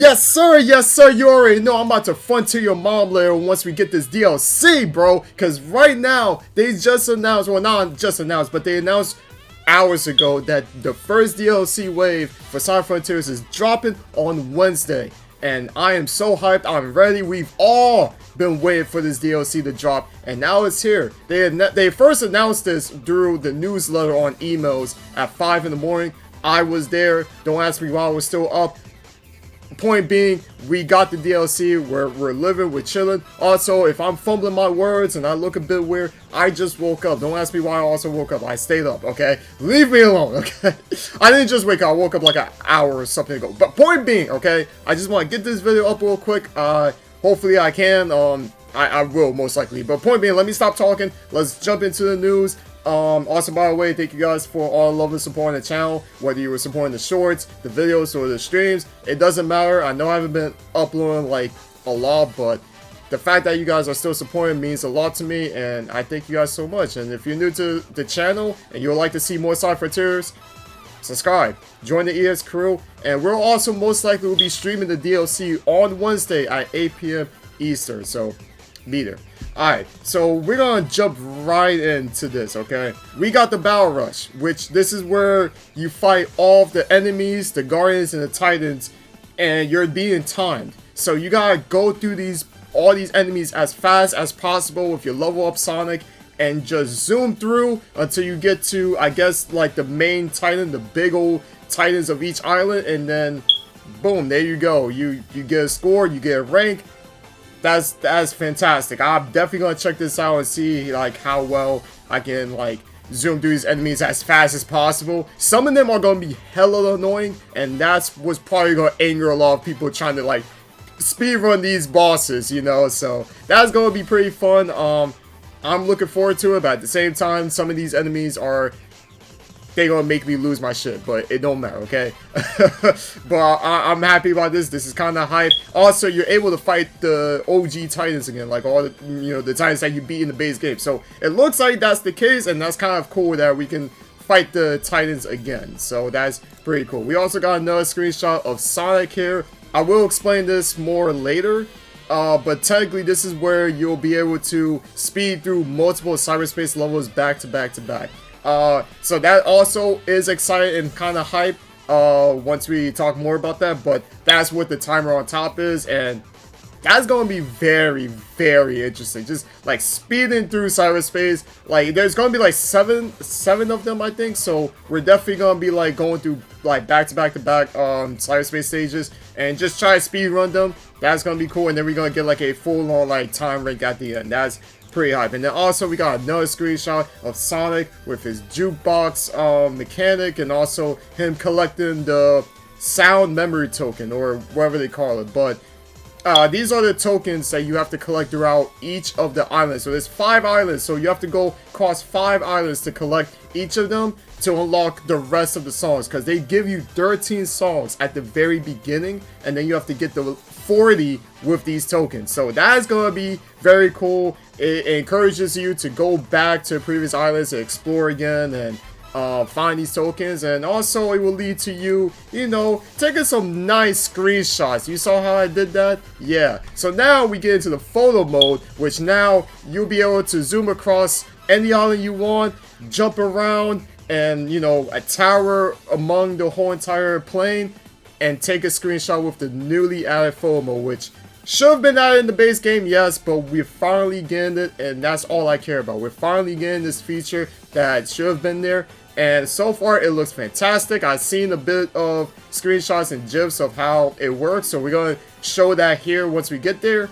Yes sir, you already know I'm about to frontier your mom later once we get this DLC, bro. Because right now, they just announced, well not just announced, but they announced hours ago that the first DLC wave for Cyber Frontiers is dropping on Wednesday. And I am so hyped, I'm ready. We've all been waiting for this DLC to drop, and now it's here. They first announced this through the newsletter on emails at 5 in the morning. I was there, don't ask me why I was still up. Point being, we got the DLC, we're living, we're chilling. Also, if I'm fumbling my words and I look a bit weird, I just woke up. Don't ask me why I also woke up. I stayed up, okay? Leave me alone, okay? I didn't just wake up. I woke up like an hour or something ago. But point being, okay? I just want to get this video up real quick. Hopefully I can. I will most likely. But point being, let me stop talking. Let's jump into the news. Also, by the way, thank you guys for all love and support on the channel, whether you were supporting the shorts, the videos, or the streams. It doesn't matter. I know I haven't been uploading like a lot, but the fact that you guys are still supporting means a lot to me, and I thank you guys so much. And if you're new to the channel and you would like to see more Cyber Frontiers, subscribe, join the EX crew, and we're also most likely will be streaming the DLC on Wednesday at 8 p.m. Eastern, so be there. Alright, so we're gonna jump right into this, okay? We got the Battle Rush, which this is where you fight all of the enemies, the Guardians, and the Titans, and you're being timed. So you gotta go through all these enemies as fast as possible with your level up Sonic, and just zoom through until you get to, I guess, like the main Titan, the big old Titans of each island, and then boom, there you go. You get a score, you get a rank. That's fantastic. I'm definitely gonna check this out and see like how well I can like zoom through these enemies as fast as possible. Some of them are gonna be hella annoying, and that's what's probably gonna anger a lot of people trying to like speedrun these bosses, you know. So that's gonna be pretty fun. I'm looking forward to it, but at the same time, some of these enemies are gonna make me lose my shit, but it don't matter, okay? But I'm happy about this. This is kind of hype. Also, you're able to fight the OG Titans again, like all the, the Titans that you beat in the base game. So it looks like that's the case, and that's kind of cool that we can fight the Titans again. So that's pretty cool. We also got another screenshot of Sonic here. I will explain this more later. But technically, this is where you'll be able to speed through multiple cyberspace levels back to back to back. So that also is exciting and kind of hype once we talk more about that, but that's what the timer on top is, and that's going to be very, very interesting. Just like speeding through cyberspace. Like there's going to be like seven of them, I think, so we're definitely going to be like going through like back to back to back cyberspace stages and just try to speed run them. That's going to be cool, and then we're going to get like a full on like time rank at the end. That's pretty hype. And then also we got another screenshot of Sonic with his Juke Box mechanic, and also him collecting the sound memory token, or whatever they call it. But these are the tokens that you have to collect throughout each of the islands. So there's 5 islands, so you have to go across 5 islands to collect each of them to unlock the rest of the songs, because they give you 13 songs at the very beginning, and then you have to get the 40 with these tokens. So that is going to be very cool. It encourages you to go back to previous islands and explore again and find these tokens, and also it will lead to you, taking some nice screenshots. You saw how I did that? Yeah. So now we get into the photo mode, which now you'll be able to zoom across any island you want, jump around, and a tower among the whole entire plane, and take a screenshot with the newly added photo mode, which should have been added in the base game, yes, but we're finally getting it, and that's all I care about. We're finally getting this feature that should have been there, and so far it looks fantastic. I've seen a bit of screenshots and gifs of how it works, so we're going to show that here once we get there.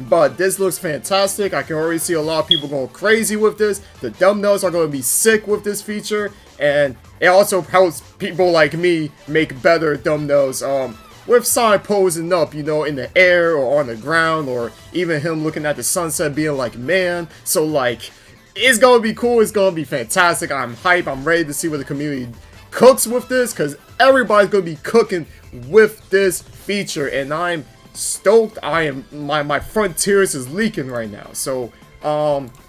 But this looks fantastic. I can already see a lot of people going crazy with this. The thumbnails are going to be sick with this feature, and it also helps people like me make better thumbnails. With Sonic posing up, in the air or on the ground, or even him looking at the sunset being like, man. So like, it's gonna be cool, it's gonna be fantastic. I'm hype, I'm ready to see what the community cooks with this, because everybody's gonna be cooking with this feature, and I'm stoked. My frontiers is leaking right now. So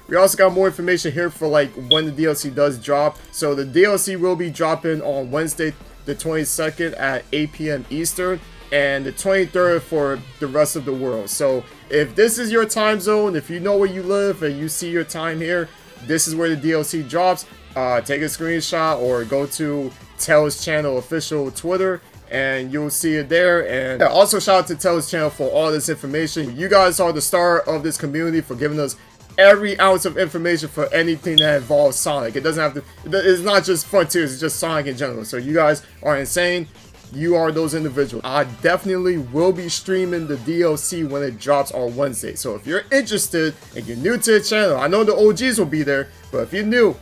we also got more information here for like when the DLC does drop. So the DLC will be dropping on Wednesday the 22nd at 8 p.m. Eastern. and the 23rd for the rest of the world. So if this is your time zone, if you know where you live and you see your time here, this is where the DLC drops. Take a screenshot or go to Tell's channel official Twitter and you'll see it there. And also shout out to Tell's channel for all this information. You guys are the star of this community for giving us every ounce of information for anything that involves Sonic. It doesn't have to, it's not just Frontiers, it's just Sonic in general. So you guys are insane. You are those individuals. I definitely will be streaming the DLC when it drops on Wednesday. So if you're interested and you're new to the channel, I know the OGs will be there, but if you're new,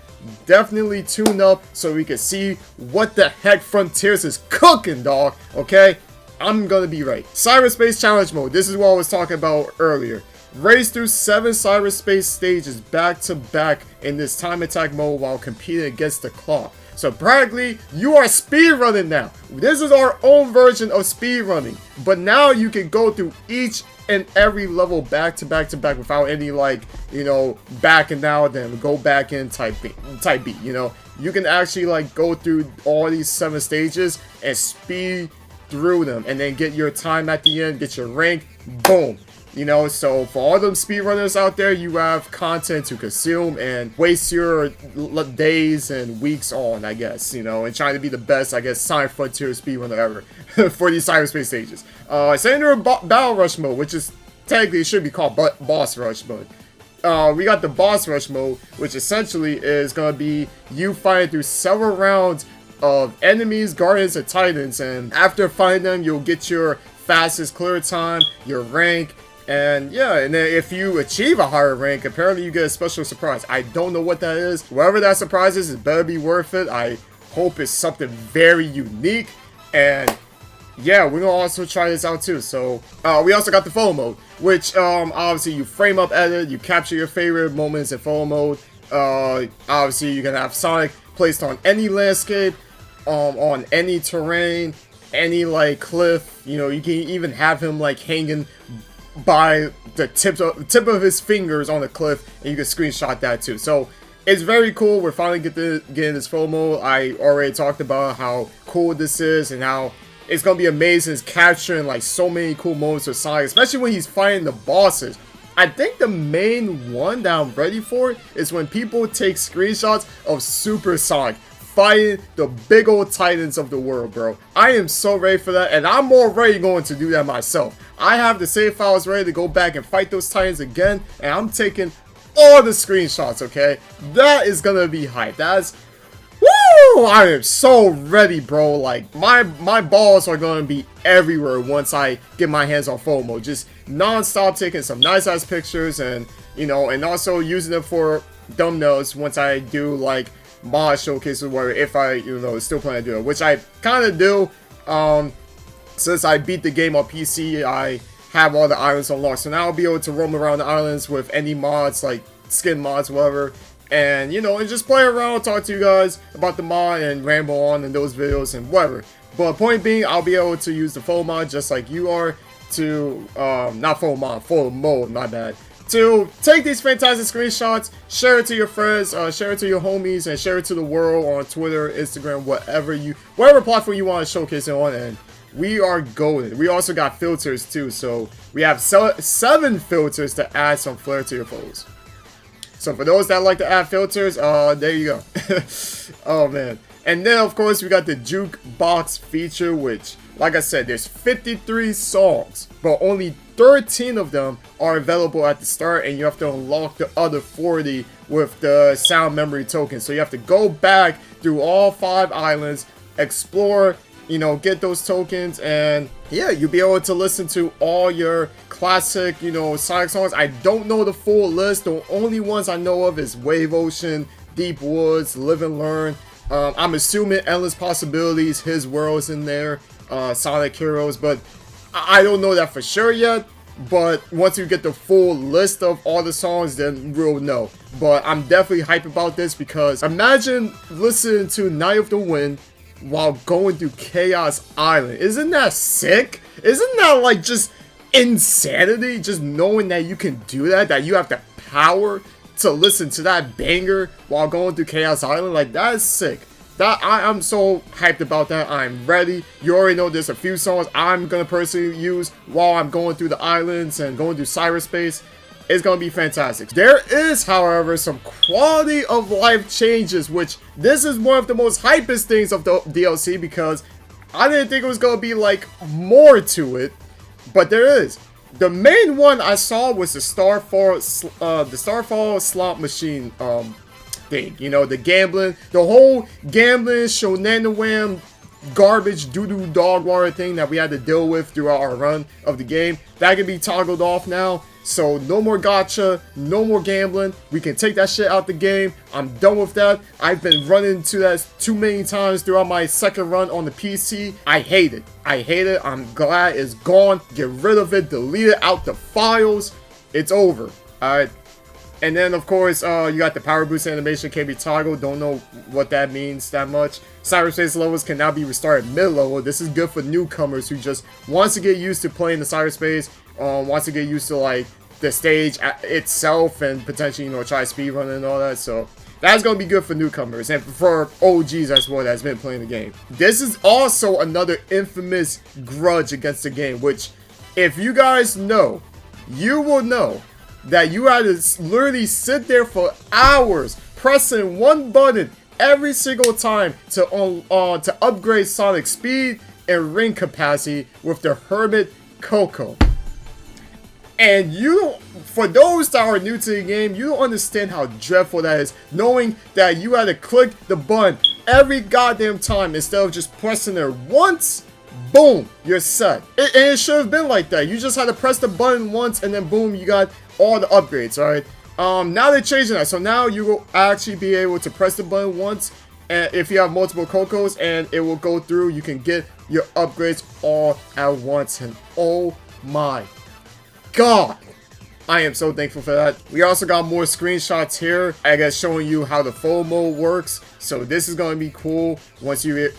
definitely tune up so we can see what the heck Frontiers is cooking, dog. Okay? I'm gonna be right. Cyberspace Challenge Mode. This is what I was talking about earlier. Race through 7 cyberspace stages back to back in this time attack mode while competing against the clock. So practically, you are speedrunning now. This is our own version of speedrunning. But now you can go through each and every level back to back to back without any, like, you know, backing out and go back in type beat, you know. You can actually, like, go through all these 7 stages and speed through them and then get your time at the end, get your rank, boom. You know, so for all them speedrunners out there, you have content to consume and waste your days and weeks on, I guess, you know, and trying to be the best, I guess, Sonic Frontier speedrunner ever for these cyberspace stages. Sayonara Battle Rush mode, which is technically, it should be called Boss Rush mode. We got the Boss Rush mode, which essentially is going to be you fighting through several rounds of enemies, guardians, and titans, and after fighting them, you'll get your fastest clear time, your rank. And yeah, and then if you achieve a higher rank, apparently you get a special surprise. I don't know what that is. Whatever that surprise is, it better be worth it. I hope it's something very unique. And yeah, we're gonna also try this out too. So we also got the photo mode, which obviously you frame up edit, you capture your favorite moments in photo mode. Obviously you can have Sonic placed on any landscape, on any terrain, any like cliff. You know, you can even have him like hanging by the tip of his fingers on the cliff, and you can screenshot that too. So it's very cool. We're finally getting this photo mode. I already talked about how cool this is and how it's gonna be amazing. It's capturing like so many cool moments with Sonic, especially when he's fighting the bosses. I think the main one that I'm ready for is when people take screenshots of Super Sonic fighting the big old titans of the world, bro. I am so ready for that, and I'm already going to do that myself. I have the save files ready to go back and fight those titans again, and I'm taking all the screenshots, okay? That is gonna be hype. That's... Woo! I am so ready, bro. Like, my balls are gonna be everywhere once I get my hands on photo mode. Just non-stop taking some nice-ass pictures, and, you know, and also using them for thumbnails once I do, like, mod showcases where if I, you know, still plan to do it, which I kind of do. Since I beat the game on PC, I have all the islands unlocked, so now I'll be able to roam around the islands with any mods, like skin mods, whatever, and you know, and just play around, talk to you guys about the mod, and ramble on in those videos and whatever. But point being, I'll be able to use the photo mod just like you are to, not photo mod, photo mode, my bad, to take these fantastic screenshots, share it to your friends, share it to your homies, and share it to the world on Twitter, Instagram, whatever platform you want to showcase it on, and we are golden. We also got filters too, so we have 7 filters to add some flair to your photos. So for those that like to add filters, there you go. Oh man. And then of course we got the Juke Box feature, which, like I said, there's 53 songs, but only 13 of them are available at the start, and you have to unlock the other 40 with the sound memory token. So you have to go back through all 5 islands, explore, you know, get those tokens, and yeah, you'll be able to listen to all your classic, you know, Sonic songs. I don't know the full list. The only ones I know of is Wave Ocean, Deep Woods, Live and Learn. I'm assuming Endless Possibilities, His World's in there, Sonic Heroes, but I don't know that for sure yet. But once you get the full list of all the songs, then we'll know. But I'm definitely hyped about this, because imagine listening to Night of the Wind while going through Chaos Island. Isn't that sick? Isn't that like just insanity? Just knowing that you can do that, that you have the power to listen to that banger while going through Chaos Island. Like, that is sick. I'm so hyped about that. I'm ready. You already know there's a few songs I'm gonna personally use while I'm going through the islands and going through cyberspace. It's gonna be fantastic. There is, however, some quality of life changes, which this is one of the most hypest things of the DLC, because I didn't think it was gonna be like more to it, but there is. The main one I saw was the Starfall slot machine thing. You know, the gambling, the whole gambling, shenanigans, garbage, doo-doo dog water thing that we had to deal with throughout our run of the game. That can be toggled off now. So no more gacha, no more gambling. We can take that shit out the game. I'm done with that. I've been running into that too many times throughout my second run on the PC. I hate it. I hate it. I'm glad it's gone. Get rid of it. Delete it out the files. It's over. Alright. And then, of course, you got the power boost animation can be toggled. Don't know what that means that much. Cyberspace levels can now be restarted mid-level. This is good for newcomers who just wants to get used to playing the cyberspace, wants to get used to, like, the stage itself, and potentially, you know, try speedrunning and all that. So that's going to be good for newcomers and for OGs as well that's been playing the game. This is also another infamous grudge against the game, which, if you guys know, you will know that you had to literally sit there for hours pressing one button every single time to upgrade Sonic speed and ring capacity with the Hermit Coco. And you don't, for those that are new to the game, you don't understand how dreadful that is, knowing that you had to click the button every goddamn time instead of just pressing it once. Boom, you're set. And it should have been like that. You just had to press the button once and then boom, you got all the upgrades, alright? Now they're changing that. So now you will actually be able to press the button once, and if you have multiple Cocos, and it will go through. You can get your upgrades all at once. And oh my God, I am so thankful for that. We also got more screenshots here, I guess, showing you how the full mode works. So this is going to be cool once you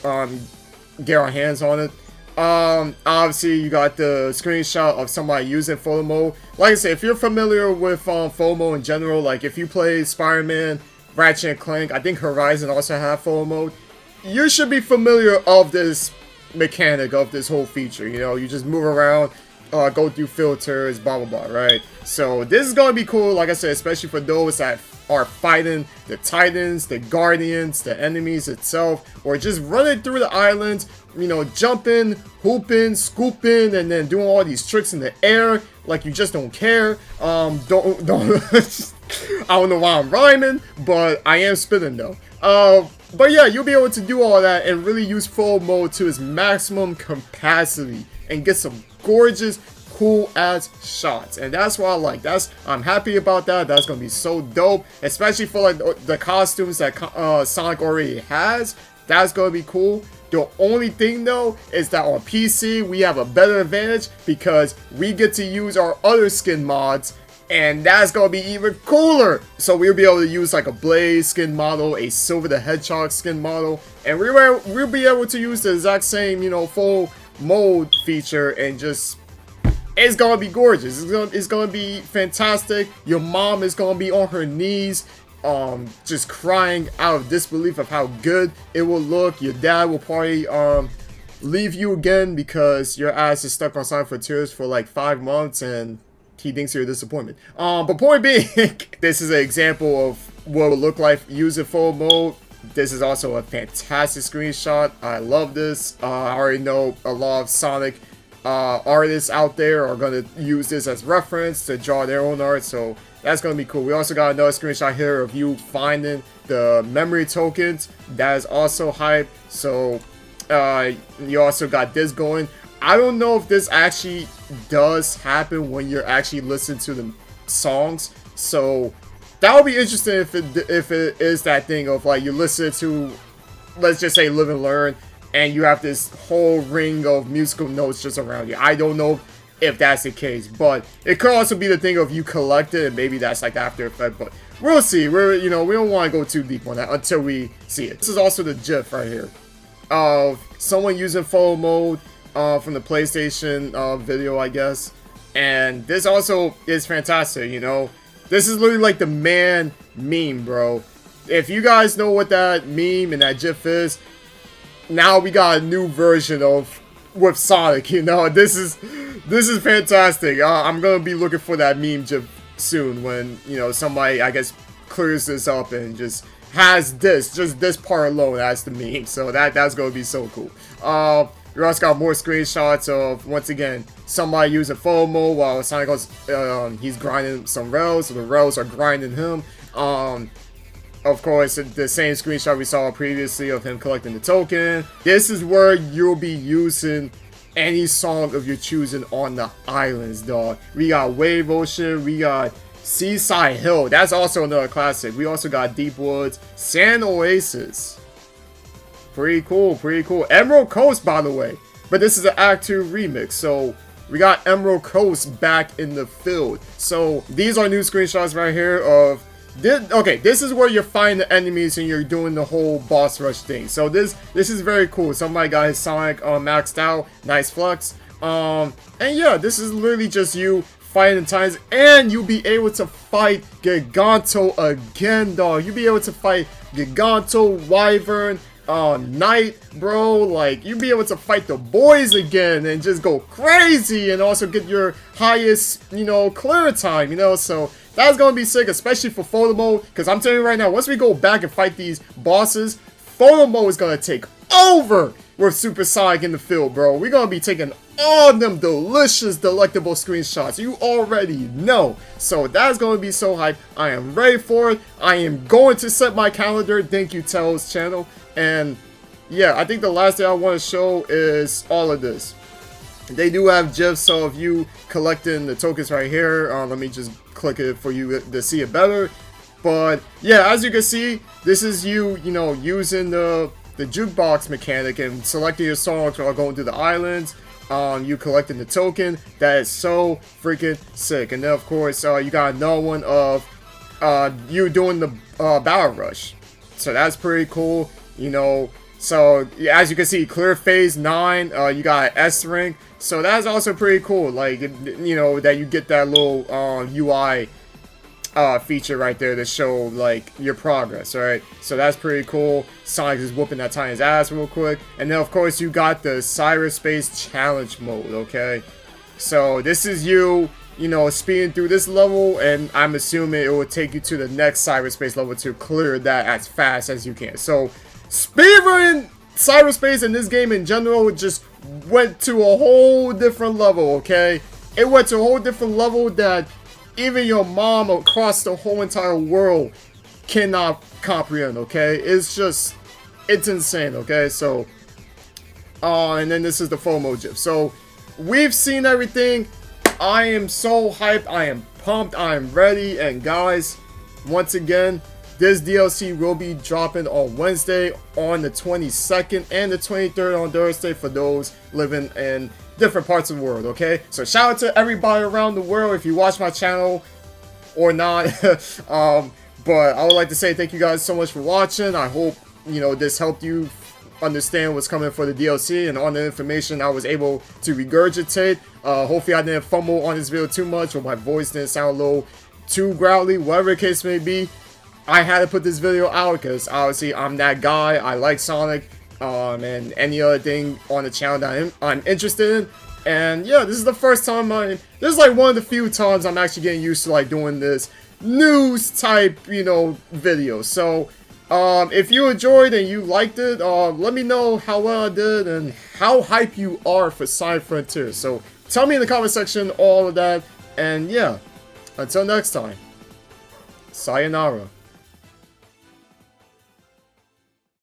get our hands on it. Obviously you got the screenshot of somebody using full mode. Like I said, if you're familiar with full mode in general, like if you play Spider-Man, Ratchet and Clank, I think Horizon also have full mode, you should be familiar of this mechanic, of this whole feature. You know, you just move around, go through filters, blah blah blah, right? So this is gonna be cool, like I said, especially for those that are fighting the Titans, the Guardians, the enemies itself, or just running through the islands, you know, jumping, hooping, scooping, and then doing all these tricks in the air like you just don't care. Don't I don't know why I'm rhyming, but I am spitting though. But yeah, you'll be able to do all that and really use full mode to its maximum capacity and get some gorgeous, cool ass shots. And that's what I like. I'm happy about that. That's gonna be so dope, especially for like the costumes that Sonic already has. That's gonna be cool. The only thing though is that on PC we have a better advantage because we get to use our other skin mods, and that's gonna be even cooler. So we'll be able to use like a Blaze skin model, a Silver the Hedgehog skin model, and we'll be able to use the exact same, you know, full mode feature, and just, it's gonna be gorgeous. It's gonna be fantastic. Your mom is gonna be on her knees, just crying out of disbelief of how good it will look. Your dad will probably leave you again because your ass is stuck on Sonic Frontiers for like 5 months and he thinks you're a disappointment. But point being, this is an example of what it would look like using full mode. This is also a fantastic screenshot. I love this. I already know a lot of Sonic artists out there are going to use this as reference to draw their own art, so that's going to be cool. We also got another screenshot here of you finding the memory tokens. That is also hype. So you also got this going. I don't know if this actually does happen when you're actually listening to the songs, so that would be interesting if it is that thing of like you listen to, let's just say, Live and Learn, and you have this whole ring of musical notes just around you. I don't know if that's the case, but it could also be the thing of you collect it and maybe that's like the after effect, but we'll see. We don't want to go too deep on that until we see it. This is also the GIF right here of someone using full mode from the PlayStation video, I guess, and this also is fantastic. You know, this is literally like the man meme, bro. if you guys know what that meme and that GIF is, now we got a new version of with Sonic. You know, this is fantastic. I'm gonna be looking for that meme GIF soon when, you know, somebody, I guess, clears this up and just has just this part alone as the meme. So that's gonna be so cool. We also got more screenshots of, once again, somebody using photo mode while Sonic goes, he's grinding some rails, so the rails are grinding him. Of course, the same screenshot we saw previously of him collecting the token. This is where you'll be using any song of your choosing on the islands, dog. We got Wave Ocean, we got Seaside Hill. That's also another classic. We also got Deep Woods, Sand Oasis. Pretty cool, pretty cool. Emerald Coast, by the way. But this is an Act 2 remix, so we got Emerald Coast back in the field. So these are new screenshots right here of okay, this is where you're fighting the enemies and you're doing the whole boss rush thing. So this is very cool. Somebody got his Sonic maxed out. Nice flex. And yeah, this is literally just you fighting the Titans, and you'll be able to fight Giganto again, dog. You'll be able to fight Giganto, Wyvern, Knight, bro. Like, you'll be able to fight the boys again and just go crazy and also get your highest, you know, clear time, you know. So that's gonna be sick, especially for photo mode, because I'm telling you right now, once we go back and fight these bosses, photo mode is gonna take over with Super Sonic in the field, bro. We're gonna be taking all them delicious, delectable screenshots. You already know. So that's gonna be so hype. I am ready for it. I am going to set my calendar. Thank you, Tel's channel. And yeah, I think the last thing I want to show is all of this. They do have GIFs of you collecting the tokens right here. Let me just click it for you to see it better. But yeah, as you can see, this is you know, using the Juke Box mechanic and selecting your songs while going through the islands. You collecting the token. That is so freaking sick. And then of course, you got another one of you doing the battle rush. So that's pretty cool. You know, so as you can see, clear phase 9. You got S rank. So that's also pretty cool. Like, you know, that you get that little UI feature right there to show like your progress. Alright, so that's pretty cool. Sonic is whooping that Titan's ass real quick. And then of course you got the Cyberspace Challenge Mode. Okay, so this is you know, speeding through this level, and I'm assuming it will take you to the next cyberspace level to clear that as fast as you can. So speedrunning cyberspace in this game in general just went to a whole different level. Okay, it went to a whole different level that even your mom across the whole entire world cannot comprehend. Okay, it's insane. Okay, so and then this is the FOMO GIF. So we've seen everything. I am so hyped. I am pumped. I am ready. And guys, once again, this DLC will be dropping on Wednesday on the 22nd and the 23rd on Thursday for those living in different parts of the world, okay? So shout out to everybody around the world if you watch my channel or not. But I would like to say thank you guys so much for watching. I hope, you know, this helped you understand what's coming for the DLC and all the information I was able to regurgitate. Hopefully I didn't fumble on this video too much, or my voice didn't sound a little too growly, whatever the case may be. I had to put this video out because obviously I'm that guy. I like Sonic and any other thing on the channel that I'm interested in. And yeah, this is the first time this is like one of the few times I'm actually getting used to like doing this news type, you know, video. So if you enjoyed and you liked it, let me know how well I did and how hype you are for Sonic Frontiers. So tell me in the comment section all of that. And yeah, until next time, sayonara.